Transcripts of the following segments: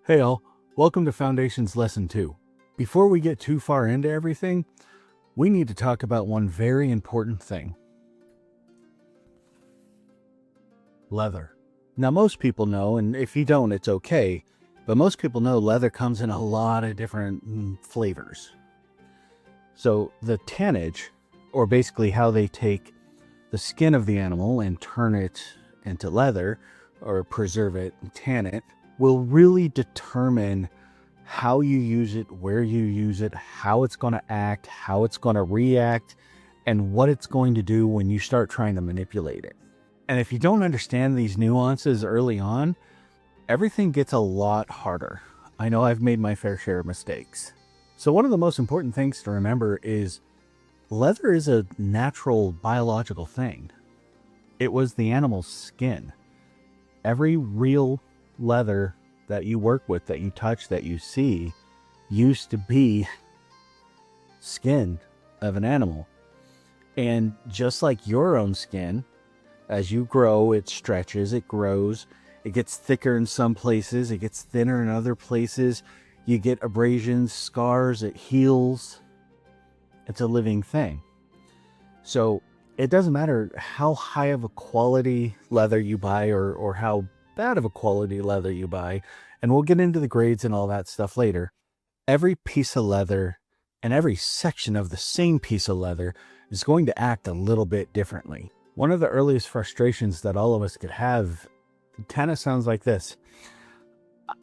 Hey all, welcome to Foundations Lesson 2. Before we get too far into everything, we need to talk about one very important thing. Leather. Now most people know, and if you don't, it's okay, but most people know leather comes in a lot of different flavors. So the tannage, or basically how they take the skin of the animal and turn it into leather, or preserve it and tan it, will really determine how you use it, where you use it, how it's going to act, how it's going to react, and what it's going to do when you start trying to manipulate it. And if you don't understand these nuances early on, everything gets a lot harder. I know I've made my fair share of mistakes. So one of the most important things to remember is leather is a natural biological thing. It was the animal's skin. Every real leather that you work with, that you touch, that you see, used to be skin of an animal. And just like your own skin, as you grow, it stretches, it grows, it gets thicker in some places, it gets thinner in other places. You get abrasions, scars, it heals. It's a living thing. So it doesn't matter how high of a quality leather you buy or how bad of a quality leather you buy, and we'll get into the grades and all that stuff later. Every piece of leather and every section of the same piece of leather is going to act a little bit differently. One of the earliest frustrations that all of us could have kind of sounds like this.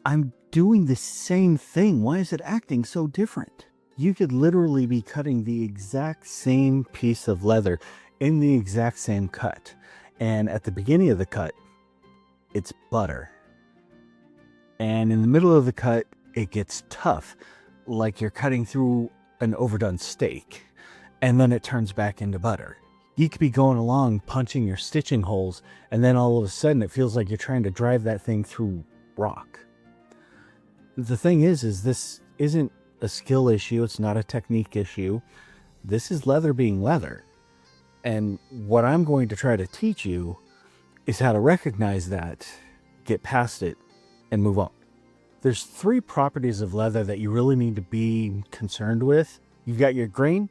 I'm doing the same thing. Why is it acting so different? You could literally be cutting the exact same piece of leather in the exact same cut. And at the beginning of the cut, it's butter. And in the middle of the cut, it gets tough, like you're cutting through an overdone steak. And then it turns back into butter. You could be going along punching your stitching holes, and then all of a sudden it feels like you're trying to drive that thing through rock. The thing is this isn't a skill issue. It's not a technique issue. This is leather being leather. And what I'm going to try to teach you is how to recognize that, get past it, and move on. There's 3 properties of leather that you really need to be concerned with. You've got your grain,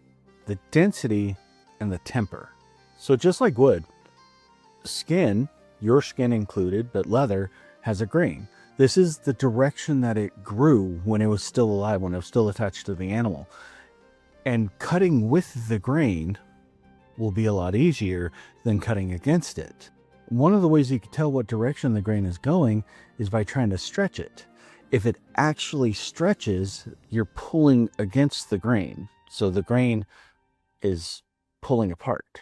the density, and the temper. So just like wood, skin, your skin included, but leather has a grain. This is the direction that it grew when it was still alive, when it was still attached to the animal. And cutting with the grain will be a lot easier than cutting against it. One of the ways you can tell what direction the grain is going is by trying to stretch it. If it actually stretches, you're pulling against the grain. So the grain is pulling apart.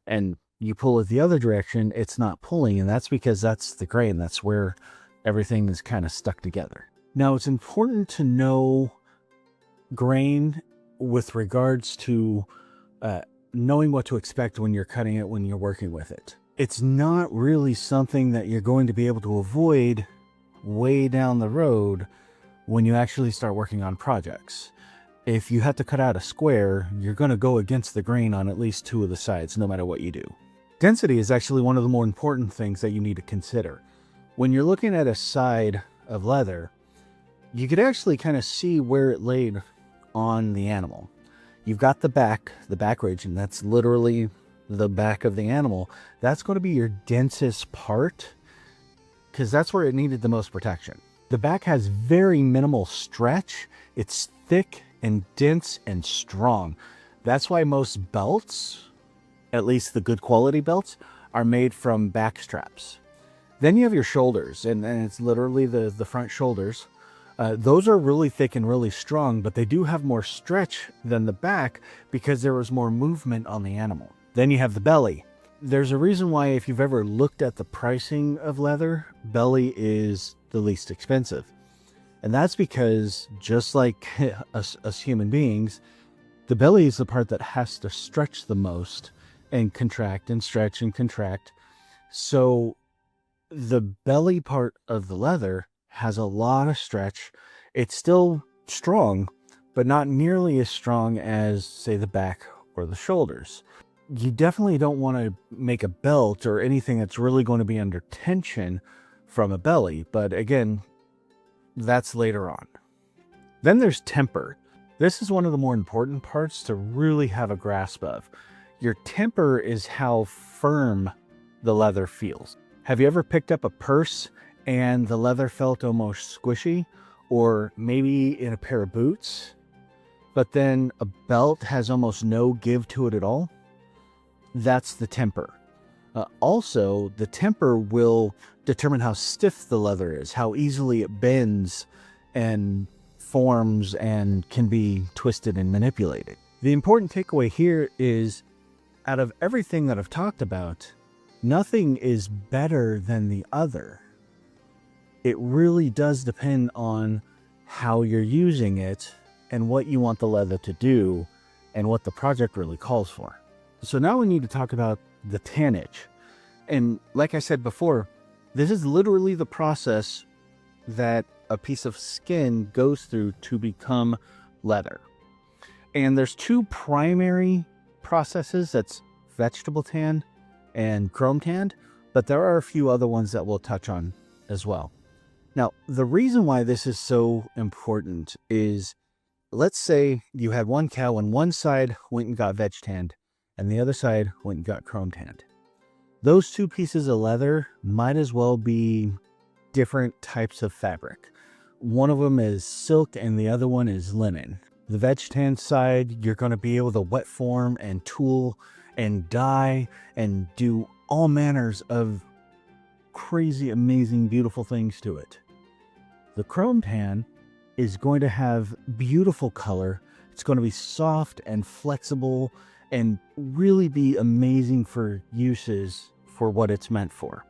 And you pull it the other direction, it's not pulling, and that's because that's the grain. That's where everything is kind of stuck together. Now, it's important to know grain with regards to knowing what to expect when you're cutting it, when you're working with it. It's not really something that you're going to be able to avoid way down the road when you actually start working on projects. If you have to cut out a square, you're going to go against the grain on at least 2 of the sides, no matter what you do. Density is actually one of the more important things that you need to consider. When you're looking at a side of leather, you could actually kind of see where it laid on the animal. You've got the back ridge, and that's literally the back of the animal. That's going to be your densest part because that's where it needed the most protection. The back has very minimal stretch. It's thick and dense and strong. That's why most belts, at least the good quality belts, are made from back straps. Then you have your shoulders, and it's literally the front shoulders. Those are really thick and really strong, but they do have more stretch than the back because there was more movement on the animal. Then you have the belly. There's a reason why, if you've ever looked at the pricing of leather, belly is the least expensive. And that's because, just like us human beings, the belly is the part that has to stretch the most and contract and stretch and contract. So the belly part of the leather has a lot of stretch. It's still strong, but not nearly as strong as, say, the back or the shoulders. You definitely don't want to make a belt or anything that's really going to be under tension from a belly. But again, that's later on. Then there's temper. This is one of the more important parts to really have a grasp of. Your temper is how firm the leather feels. Have you ever picked up a purse and the leather felt almost squishy? Or maybe in a pair of boots, but then a belt has almost no give to it at all? That's the temper. Also, the temper will determine how stiff the leather is, how easily it bends and forms and can be twisted and manipulated. The important takeaway here is, out of everything that I've talked about, nothing is better than the other. It really does depend on how you're using it and what you want the leather to do and what the project really calls for. So now we need to talk about the tannage. And like I said before, this is literally the process that a piece of skin goes through to become leather. And there's two primary processes. That's vegetable tan and chrome tanned, but there are a few other ones that we'll touch on as well. Now, the reason why this is so important is, let's say you had one cow and one side went and got veg tanned and the other side went and got chrome tanned. Those two pieces of leather might as well be different types of fabric. One of them is silk and the other one is linen. The veg tan side, you're going to be able to wet form and tool and dye and do all manners of crazy, amazing, beautiful things to it. The chrome tan is going to have beautiful color. It's going to be soft and flexible and really be amazing for uses for what it's meant for.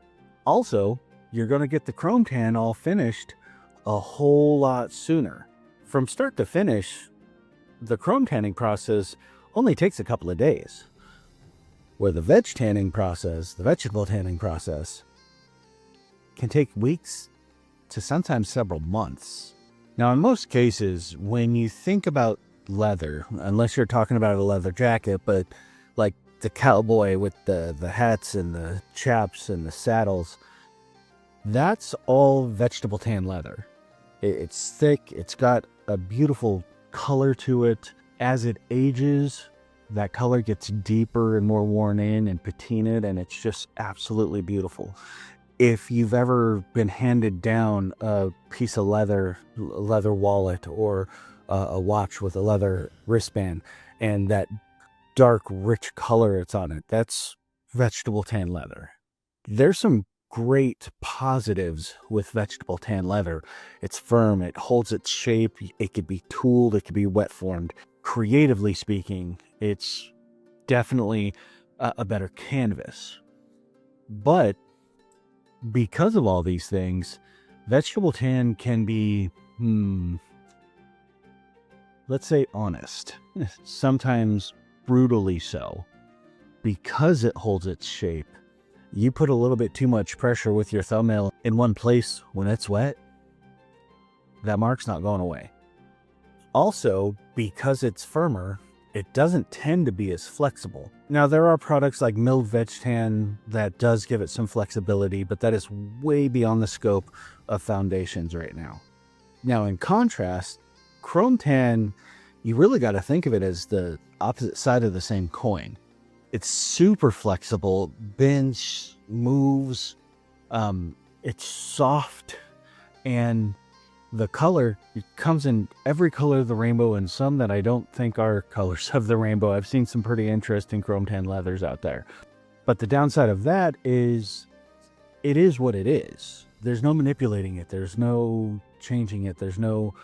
Also, you're going to get the chrome tan all finished a whole lot sooner. From start to finish, the chrome tanning process only takes a couple of days, where the veg tanning process, the vegetable tanning process, can take weeks to sometimes several months. Now, in most cases, when you think about leather, unless you're talking about a leather jacket, but like the cowboy with the hats and the chaps and the saddles, that's all vegetable tan leather. It's thick, it's got a beautiful color to it. As it ages, that color gets deeper and more worn in and patinaed, and it's just absolutely beautiful. If you've ever been handed down a piece of leather wallet or a watch with a leather wristband and that dark, rich color it's on it, that's vegetable tan leather. There's some great positives with vegetable tan leather. It's firm, it holds its shape, it could be tooled, it could be wet formed. Creatively speaking, it's definitely a better canvas. But because of all these things, vegetable tan can be, let's say honest, sometimes brutally so. Because it holds its shape, you put a little bit too much pressure with your thumbnail in one place when it's wet, that mark's not going away. Also, because it's firmer, it doesn't tend to be as flexible. Now, there are products like milled veg tan that does give it some flexibility, but that is way beyond the scope of foundations right now. Now, in contrast, chrome tan, you really got to think of it as the opposite side of the same coin. It's super flexible, bends, moves, it's soft, and the color, it comes in every color of the rainbow and some that I don't think are colors of the rainbow. I've seen some pretty interesting chrome tan leathers out there. But the downside of that is, it is what it is. There's no manipulating it. There's no changing it. There's no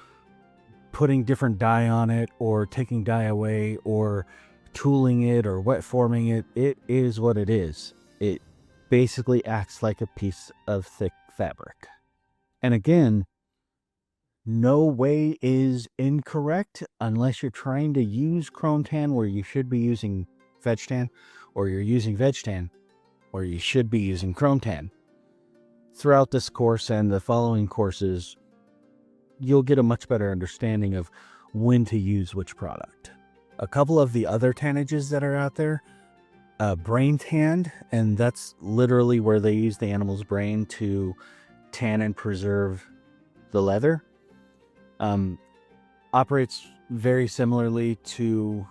putting different dye on it or taking dye away or tooling it or wet forming it. It is what it is. It basically acts like a piece of thick fabric. And again, no way is incorrect unless you're trying to use chrome tan where you should be using veg tan, or you're using veg tan where you should be using chrome tan. Throughout this course and the following courses, you'll get a much better understanding of when to use which product. A couple of the other tannages that are out there, brain tanned, and that's literally where they use the animal's brain to tan and preserve the leather. Operates very similarly to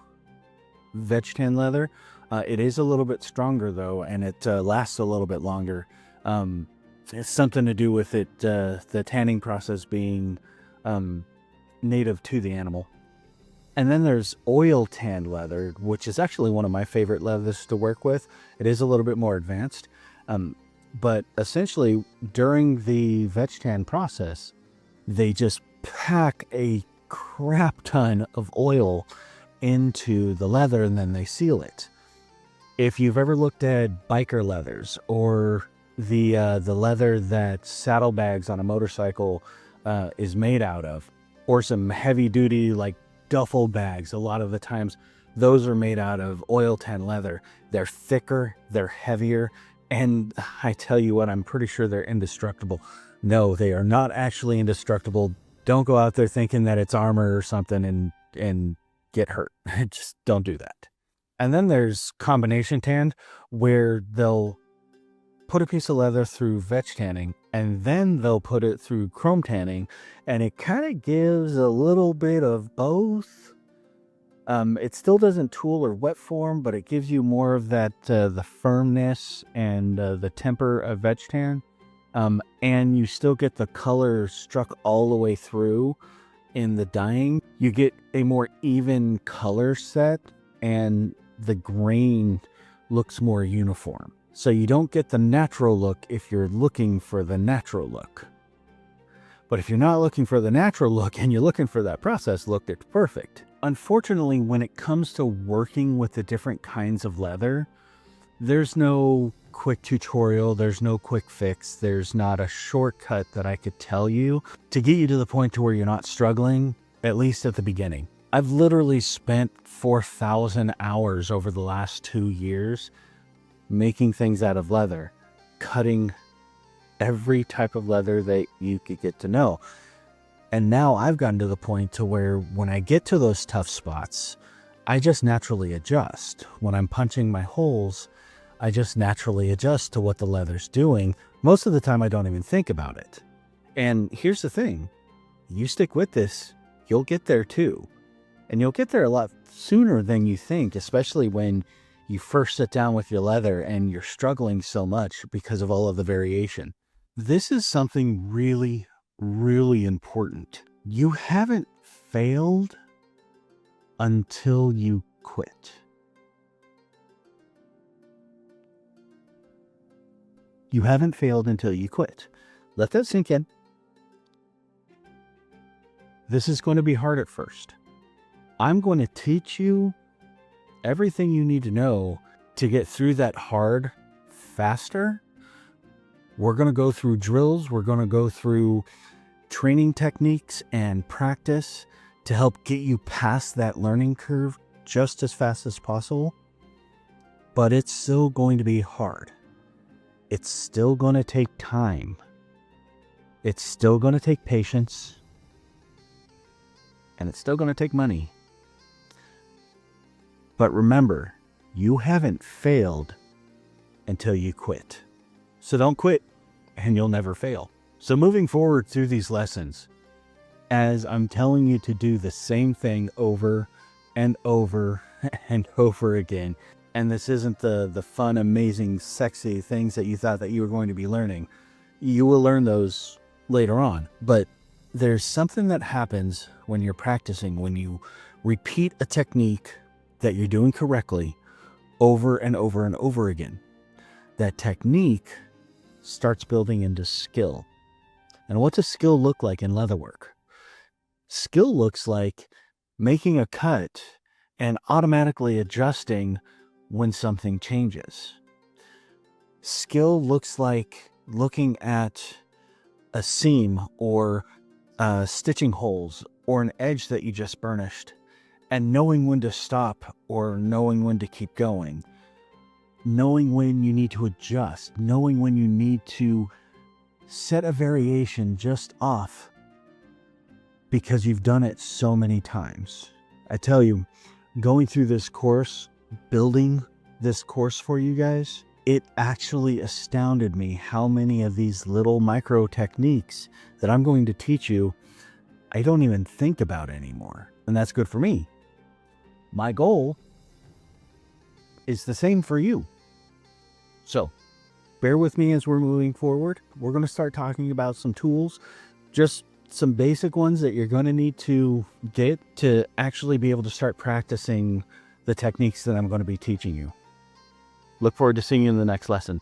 veg tan leather. It is a little bit stronger though, and it lasts a little bit longer. It's something to do with it, the tanning process being native to the animal. And then there's oil tanned leather, which is actually one of my favorite leathers to work with. It is a little bit more advanced. But essentially, during the veg tan process, they just pack a crap ton of oil into the leather and then they seal it. If you've ever looked at biker leathers or the leather that saddlebags on a motorcycle is made out of, or some heavy duty like duffel bags, a lot of the times those are made out of oil tan leather. They're thicker, they're heavier, and I tell you what, I'm pretty sure they're indestructible. No, they are not actually indestructible. Don't go out there thinking that it's armor or something and get hurt. Just don't do that. And then there's combination tanned, where they'll put a piece of leather through veg tanning and then they'll put it through chrome tanning, and it kind of gives a little bit of both. It still doesn't tool or wet form, but it gives you more of that the firmness and the temper of veg tan. And you still get the color struck all the way through in the dyeing. You get a more even color set and the grain looks more uniform. So you don't get the natural look if you're looking for the natural look. But if you're not looking for the natural look and you're looking for that process look, it's perfect. Unfortunately, when it comes to working with the different kinds of leather, there's no quick tutorial, there's no quick fix, there's not a shortcut that I could tell you to get you to the point to where you're not struggling, at least at the beginning. I've literally spent 4,000 hours over the last 2 years making things out of leather, cutting every type of leather that you could get to know. And now I've gotten to the point to where when I get to those tough spots, I just naturally adjust. When I'm punching my holes, I just naturally adjust to what the leather's doing. Most of the time, I don't even think about it. And here's the thing. You stick with this, you'll get there too. And you'll get there a lot sooner than you think, especially when you first sit down with your leather and you're struggling so much because of all of the variation. This is something really, really important. You haven't failed until you quit. You haven't failed until you quit. Let that sink in. This is going to be hard at first. I'm going to teach you everything you need to know to get through that hard faster. We're going to go through drills. We're going to go through training techniques and practice to help get you past that learning curve just as fast as possible. But it's still going to be hard. It's still going to take time. It's still going to take patience. And it's still going to take money. But remember, you haven't failed until you quit. So don't quit, and you'll never fail. So moving forward through these lessons, as I'm telling you to do the same thing over and over and over again, and this isn't the fun, amazing, sexy things that you thought that you were going to be learning. You will learn those later on. But there's something that happens when you're practicing, when you repeat a technique that you're doing correctly over and over and over again. That technique starts building into skill. And what's a skill look like in leatherwork? Skill looks like making a cut and automatically adjusting when something changes. Skill looks like looking at a seam or stitching holes or an edge that you just burnished and knowing when to stop or knowing when to keep going, knowing when you need to adjust, knowing when you need to set a variation just off because you've done it so many times. I tell you, going through this course, building this course for you guys, it actually astounded me how many of these little micro techniques that I'm going to teach you I don't even think about anymore. And that's good for me. My goal is the same for you. So bear with me as we're moving forward. We're going to start talking about some tools, just some basic ones that you're going to need to get to actually be able to start practicing the techniques that I'm going to be teaching you. Look forward to seeing you in the next lesson.